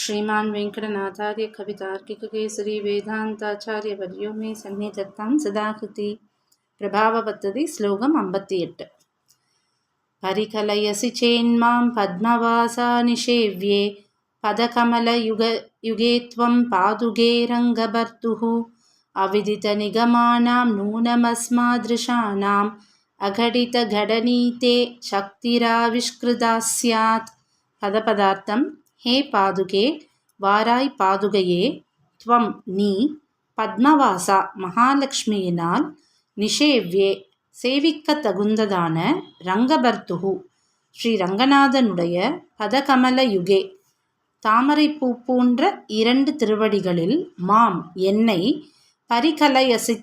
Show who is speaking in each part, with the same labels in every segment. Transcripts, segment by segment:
Speaker 1: श्रीमान् वेङ्कटनाथार्य कवितार्किककेसरी वेदान्ताचार्यवर्यो मे सन्निधत्तां सदाकृति प्रभावपद्धति श्लोकम् 58 परिकलयसि चेन्मां पद्मवासा निषेव्ये पदकमलयुगे त्वं पादुके रङ्गभर्तुः अविदितनिगमानां नूनमस्मादृशानाम् अघटितघटनीते शक्तिराविष्कृता स्यात् पदपदार्थं हे पादुके வாராய் பாதுகையே துவம் நீ பத்மவாசா மகாலட்சுமியினால் நிஷேவ்யே சேவிக்க தகுந்ததான ரங்கபர்த்துகு ஸ்ரீ ரங்கநாதனுடைய பதகமல யுகே தாமரைப்பூ போன்ற 2 திருவடிகளில் மாம் என்னை பரிகலயசி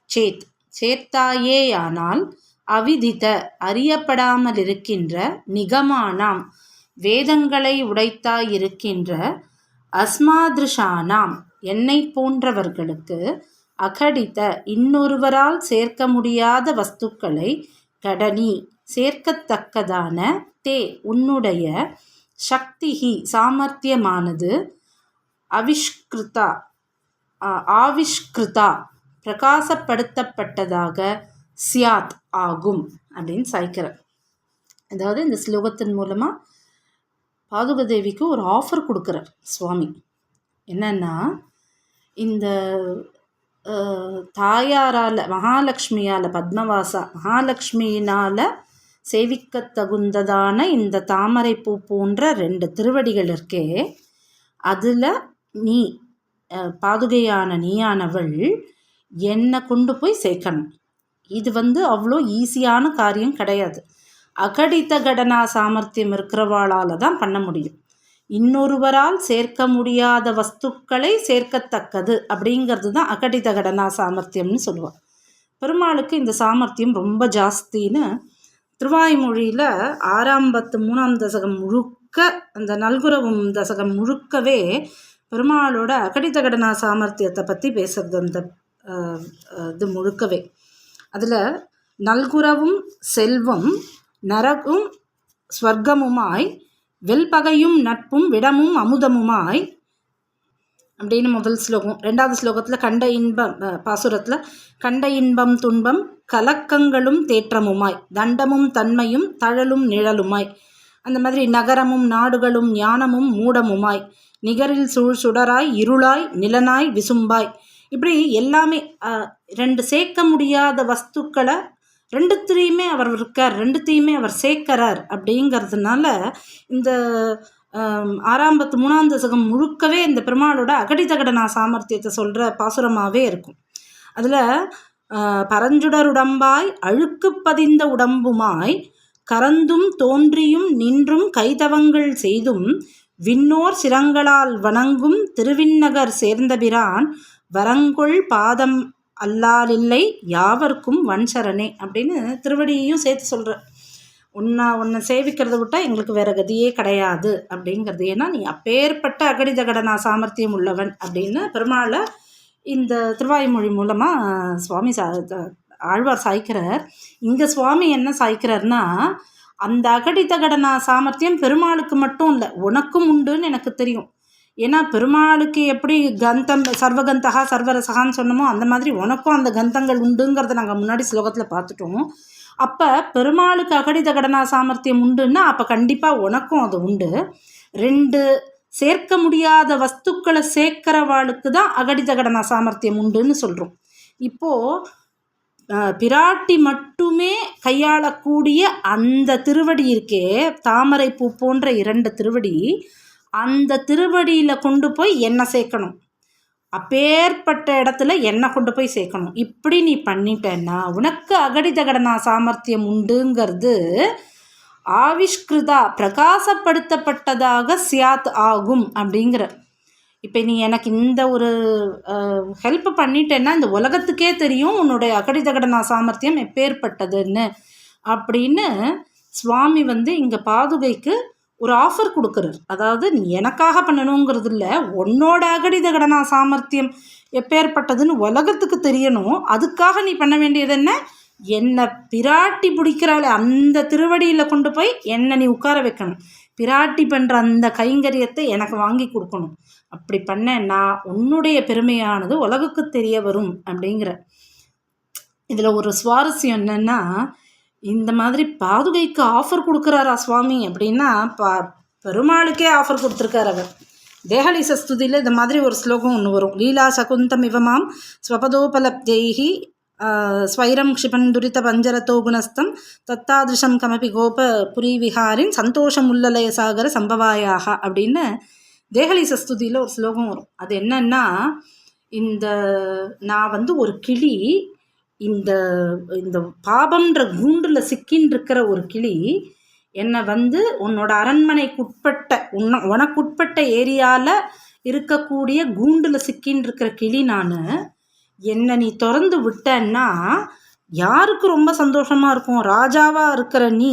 Speaker 1: சேத் சேர்த்தாயேயானால் அவிதித அறியப்படாமலிருக்கின்ற நிகமானாம் வேதங்களை உடைத்தாயிருக்கின்ற அஸ்மாதிருஷானாம் என்னை போன்றவர்களுக்கு அகடித்த இன்னொருவரால் சேர்க்க முடியாத வஸ்துக்களை கடனி சேர்க்கத்தக்கதான தே உன்னுடைய சக்திஹி சாமர்த்தியமானது ஆவிஷ்கிருதா பிரகாசப்படுத்தப்பட்டதாக சியாத் ஆகும் அப்படின்னு சாய்க்கிறார். அதாவது இந்த ஸ்லோகத்தின் மூலமாக பாதுகதேவிக்கு ஒரு ஆஃபர் கொடுக்குறார் சுவாமி. என்னென்னா, இந்த தாயாரால் மகாலட்சுமியால் பத்மவாசா மகாலட்சுமியினால் சேவிக்க தகுந்ததான இந்த தாமரைப்பூ போன்ற 2 திருவடிகள் இருக்கே, அதில் நீ பாதுகையான நீயானவள் என்னை கொண்டு போய் சேர்க்கணும். இது அவ்வளோ ஈஸியான காரியம் கிடையாது. அகடித கடனா சாமர்த்தியம் இருக்கிறவாளால் தான் பண்ண முடியும். இன்னொருவரால் சேர்க்க முடியாத வஸ்துக்களை சேர்க்கத்தக்கது அப்படிங்கிறது தான் அகடித கடனா சாமர்த்தியம்னு சொல்லுவாள். பெருமாளுக்கு இந்த சாமர்த்தியம் ரொம்ப ஜாஸ்தின்னு திருவாய்மொழியில் 6ஆம் 3ஆம் தசகம் முழுக்க, அந்த நல்குரவும் தசகம் முழுக்கவே பெருமாளோட அகடித கடனா சாமர்த்தியத்தை பற்றி பேசுறது. அந்த இது முழுக்கவே அதில் நல்குரவும் செல்வம் நரகும் ஸ்வர்க்கமுமாய் வெல்பகையும் நட்பும் விடமும் அமுதமுமாய் அப்படின்னு முதல் ஸ்லோகம். 2வது ஸ்லோகத்தில் கண்ட இன்பம் பாசுரத்தில் கண்ட இன்பம் துன்பம் கலக்கங்களும் தேற்றமுமாய் தண்டமும் தன்மையும் தழலும் நிழலுமாய், அந்த மாதிரி நகரமும் நாடுகளும் ஞானமும் மூடமுமாய் நிகரில் சுடராய் இருளாய் நிலனாய் விசும்பாய், இப்படி எல்லாமே 2 சேர்க்க முடியாத வஸ்துக்களை 2த்தையுமே அவர் இருக்கார், 2த்தையுமே அவர் சேர்க்கிறார். அப்படிங்கிறதுனால இந்த 6ஆம் 3ஆம் தசகம் முழுக்கவே இந்த பெருமாளோட அகடித கடனா சாமர்த்தியத்தை சொல்கிற பாசுரமாகவே இருக்கும். அதில் பரஞ்சுடருடம்பாய் அழுக்கு பதிந்த உடம்புமாய் கரந்தும் தோன்றியும் நின்றும் கைதவங்கள் செய்தும் விண்ணோர் சிரங்களால் வணங்கும் திருவிண்ணகர் சேர்ந்தபிரான் வரங்கொள் பாதம் அல்லாலில்லை யாவர்க்கும் வன்சரணே அப்படின்னு திருவடியையும் சேர்த்து சொல்கிற. உன்னை சேவிக்கிறத விட்டால் எங்களுக்கு வேறு கதியே கிடையாது அப்படிங்கிறது. ஏன்னா நீ அப்பேற்பட்ட அகடித கடனா சாமர்த்தியம் உள்ளவன் அப்படின்னு பெருமாளை இந்த திருவாய்மொழி மூலமாக சுவாமி ஆழ்வார் சாய்க்கிறார். இங்கே சுவாமி என்ன சாய்க்கிறார்னா, அந்த அகடித கடனா சாமர்த்தியம் பெருமாளுக்கு மட்டும் இல்லை, உனக்கும் உண்டுன்னு எனக்கு தெரியும். ஏன்னா பெருமாளுக்கு எப்படி கந்தம் சர்வகந்தகா சர்வரசகான்னு சொன்னமோ அந்த மாதிரி உனக்கும் அந்த கந்தங்கள் உண்டுங்கிறத நாங்கள் முன்னாடி ஸ்லோகத்தில் பார்த்துட்டோம். அப்போ பெருமாளுக்கு அகடித கடனா சாமர்த்தியம் உண்டுன்னா அப்போ கண்டிப்பாக உனக்கும் அது உண்டு. 2 சேர்க்க முடியாத வஸ்துக்களை சேர்க்கிறவாளுக்கு தான் அகடித கடனா சாமர்த்தியம் உண்டுன்னு சொல்கிறோம். இப்போது பிராட்டி மட்டுமே கையாளக்கூடிய அந்த திருவடி இருக்கே, தாமரைப்பூ போன்ற 2 திருவடி, அந்த திருவடியில் கொண்டு போய் என்னை சேர்க்கணும். அப்பேற்பட்ட இடத்துல என்னை கொண்டு போய் சேர்க்கணும். இப்படி நீ பண்ணிட்டேன்னா உனக்கு அகடித கடனா சாமர்த்தியம் உண்டுங்கிறது ஆவிஷ்கிருதா பிரகாசப்படுத்தப்பட்டதாக சியாத் ஆகும் அப்படிங்கிற. இப்போ நீ எனக்கு இந்த ஒரு ஹெல்ப் பண்ணிட்டேன்னா இந்த உலகத்துக்கே தெரியும் உன்னுடைய அகடித கடனா சாமர்த்தியம் எப்பேற்பட்டதுன்னு அப்படின்னு சுவாமி இங்கே பாதுகைக்கு ஒரு ஆஃபர் கொடுக்குறார். அதாவது நீ எனக்காக பண்ணணுங்கிறது இல்லை, உன்னோட அகடித கடனா சாமர்த்தியம் எப்பேற்பட்டதுன்னு உலகத்துக்கு தெரியணும். அதுக்காக நீ பண்ண வேண்டியது என்ன, என்னை பிராட்டி பிடிக்கிறாள் அந்த திருவடியில் கொண்டு போய் என்னை நீ உட்கார வைக்கணும். பிராட்டி பண்ணுற அந்த கைங்கரியத்தை எனக்கு வாங்கி கொடுக்கணும். அப்படி பண்ணேன்னா உன்னுடைய பெருமையானது உலகுக்கு தெரிய வரும் அப்படிங்கிற. இதில் ஒரு சுவாரஸ்யம் என்னென்னா, இந்த மாதிரி பாதுகைக்கு ஆஃபர் கொடுக்குறாரா சுவாமி அப்படின்னா, பெருமாளுக்கே ஆஃபர் கொடுத்துருக்கார் அவர். தேகலீச ஸ்துதியில் இந்த மாதிரி ஒரு ஸ்லோகம் ஒன்று வரும். லீலா சகுந்தம் இவமாம் ஸ்வபதோபலப்தைஹி ஸ்வைரம் க்ஷிபன் துரித பஞ்சரத்தோ குணஸ்தம் தத்தாதிருஷம் கமபி கோப புரி விஹாரின் சந்தோஷம் உள்ளலய சாகர சம்பவாயாக அப்படின்னு தேகலீச ஸ்துதியில் ஒரு ஸ்லோகம் வரும். அது என்னன்னா, நான் ஒரு கிளி, இந்த இந்த பாபம்ன்ற கூண்டில் சிக்கின்னு இருக்கிற ஒரு கிளி என்னை உன்னோட அரண்மனைக்குட்பட்ட உனக்குட்பட்ட ஏரியாவில் இருக்கக்கூடிய கூண்டில் சிக்கின்னு இருக்கிற கிளி நான், என்னை நீ திறந்து விட்டன்னா யாருக்கு ரொம்ப சந்தோஷமாக இருக்கும்? ராஜாவாக இருக்கிற நீ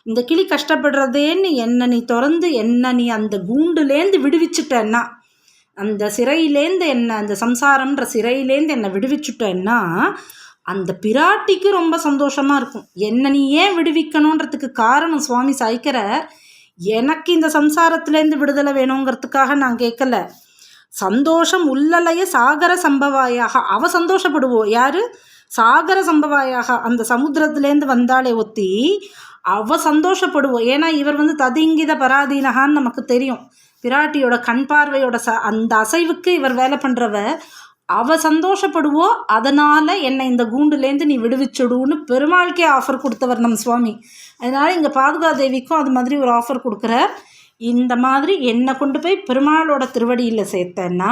Speaker 1: இந்த கிளி கஷ்டப்படுறதேன்னு என்னை நீ திறந்து நீ அந்த கூண்டுலேருந்து விடுவிச்சுட்டன்னா, அந்த சிறையிலேருந்து அந்த சம்சாரம்ன்ற சிறையிலேருந்து என்னை விடுவிச்சுட்டேன்னா அந்த பிராட்டிக்கு ரொம்ப சந்தோஷமாக இருக்கும். என்னை நீ ஏன் விடுவிக்கணுன்றதுக்கு காரணம் சுவாமி சாய்க்கிறார். எனக்கு இந்த சம்சாரத்துலேருந்து விடுதலை வேணுங்கிறதுக்காக நான் கேட்கல. சந்தோஷம் உள்ளலைய சாகர சம்பவாயாக, அவ சந்தோஷப்படுவோம். யாரு? சாகர சம்பவாயாக, அந்த சமுத்திரத்துலேருந்து வந்தாலே ஒத்தி அவ சந்தோஷப்படுவோம். ஏன்னா இவர் ததிங்கித பராதீனகான்னு நமக்கு தெரியும். பிராட்டியோட கண் பார்வையோட அந்த அசைவுக்கு இவர் வேலை பண்ணுறவ. அவ சந்தோஷப்படுவோ, அதனால் என்னை இந்த கூண்டுலேருந்து நீ விடுவிச்சுடுன்னு பெருமாளுக்கே ஆஃபர் கொடுத்தவர் நம் சுவாமி. அதனால் இங்கே பாதுகாதேவிக்கும் அது மாதிரி ஒரு ஆஃபர் கொடுக்குறார். இந்த மாதிரி என்னை கொண்டு போய் பெருமாளோட திருவடியில் சேர்த்தேன்னா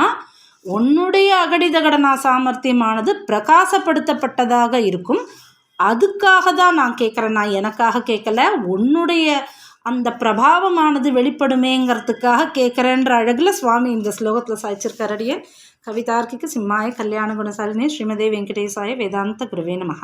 Speaker 1: உன்னுடைய அகடிதகடனா சாமர்த்தியமானது பிரகாசப்படுத்தப்பட்டதாக இருக்கும். அதுக்காக தான் நான் கேட்குறேன். நான் எனக்காக கேட்கல, உன்னுடைய அந்த பிரபாவமானது வெளிப்படுமேங்கிறதுக்காக கேட்குறேன்ற அழகில் சுவாமி இந்த ஸ்லோகத்தில் சாய்ச்சிருக்காரடியே. கவிதார்க்கிக சிம்மாய கல்யாண குணசாலினே ஸ்ரீமதே வெங்கடேசாய வேதாந்த குருவே நமஹ.